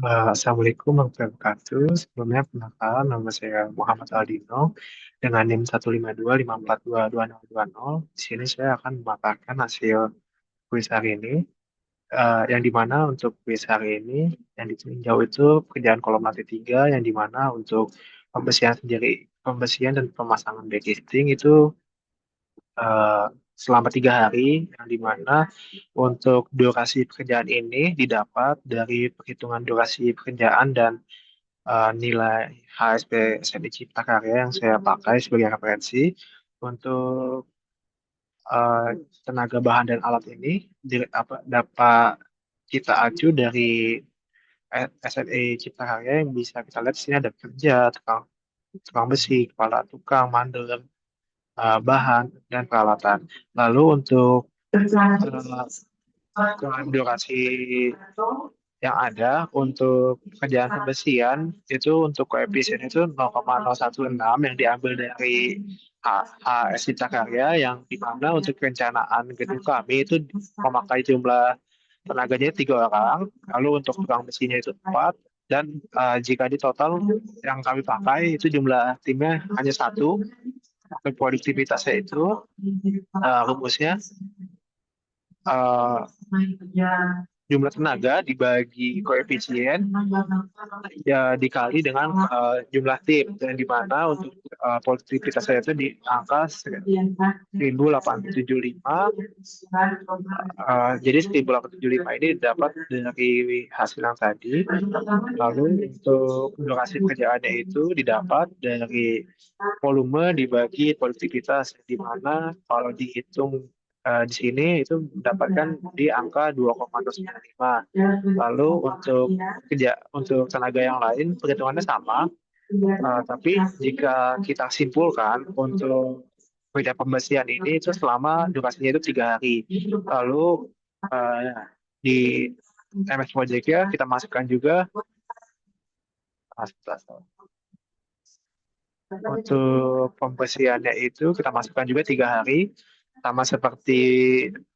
Assalamualaikum warahmatullahi wabarakatuh. Sebelumnya perkenalkan nama saya Muhammad Aldino dengan NIM 15254222020. Di sini saya akan memaparkan hasil kuis hari ini, yang dimana untuk kuis hari ini yang ditinjau itu pekerjaan kolom lantai 3, yang dimana untuk pembersihan sendiri, pembersihan dan pemasangan backing itu eh, selama 3 hari, yang dimana untuk durasi pekerjaan ini didapat dari perhitungan durasi pekerjaan dan nilai HSP SNI Cipta Karya yang saya pakai sebagai referensi untuk eh, tenaga bahan dan alat ini dapat kita acu dari SNI Cipta Karya, yang bisa kita lihat di sini ada kerja, tukang tukang besi, kepala tukang, mandor, bahan dan peralatan. Lalu untuk durasi yang ada untuk pekerjaan pembersihan itu, untuk koefisien itu 0,016 yang diambil dari HS Cipta Karya, yang dimana untuk perencanaan gedung kami itu memakai jumlah tenaganya 3 orang, lalu untuk tukang besinya itu 4, dan jika di total yang kami pakai itu jumlah timnya hanya satu. Untuk produktivitasnya itu rumusnya eh, jumlah tenaga dibagi koefisien ya dikali dengan jumlah tim, dan di mana untuk produktivitas saya itu di angka 1875. Jadi 1875 ini dapat dari hasil yang tadi. Lalu untuk durasi kerjaannya itu didapat dari volume dibagi produktivitas, di mana kalau dihitung di sini itu mendapatkan di angka 2,95. Lalu untuk tenaga yang lain perhitungannya sama. Tapi jika kita simpulkan untuk kerja pembersihan ini itu selama durasinya itu 3 hari. Lalu di MS Project ya kita masukkan juga untuk pembersihannya itu kita masukkan juga 3 hari, sama seperti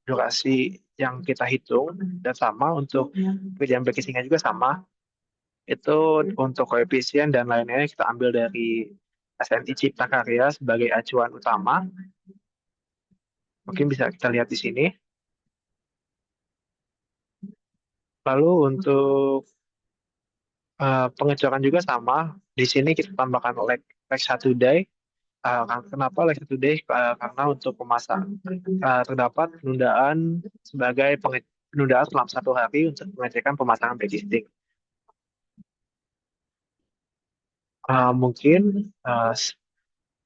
durasi yang kita hitung, dan sama untuk kerjaan backcasingnya juga sama. Itu untuk koefisien dan lainnya kita ambil dari SNI Cipta Karya sebagai acuan utama. Mungkin bisa kita lihat di sini. Lalu untuk pengecoran juga sama. Di sini kita tambahkan leg 1 day. Kenapa leg 1 day? Karena untuk pemasangan terdapat penundaan sebagai penundaan selama 1 hari untuk pengecekan pemasangan backing. Mungkin uh,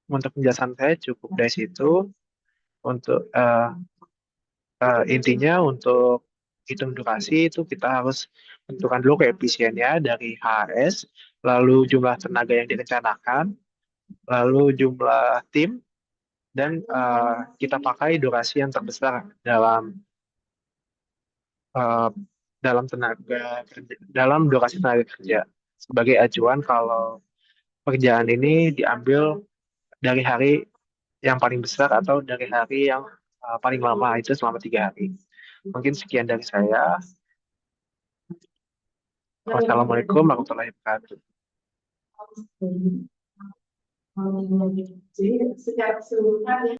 untuk penjelasan saya cukup dari situ. Untuk intinya untuk hitung durasi itu kita harus tentukan dulu koefisiennya dari HS, lalu jumlah tenaga yang direncanakan, lalu jumlah tim, dan kita pakai durasi yang terbesar uh, dalam durasi tenaga kerja sebagai acuan kalau pekerjaan ini diambil dari hari yang paling besar atau dari hari yang paling lama, itu selama 3 hari. Mungkin sekian dari saya. Wassalamualaikum warahmatullahi wabarakatuh. Jadi secara keseluruhan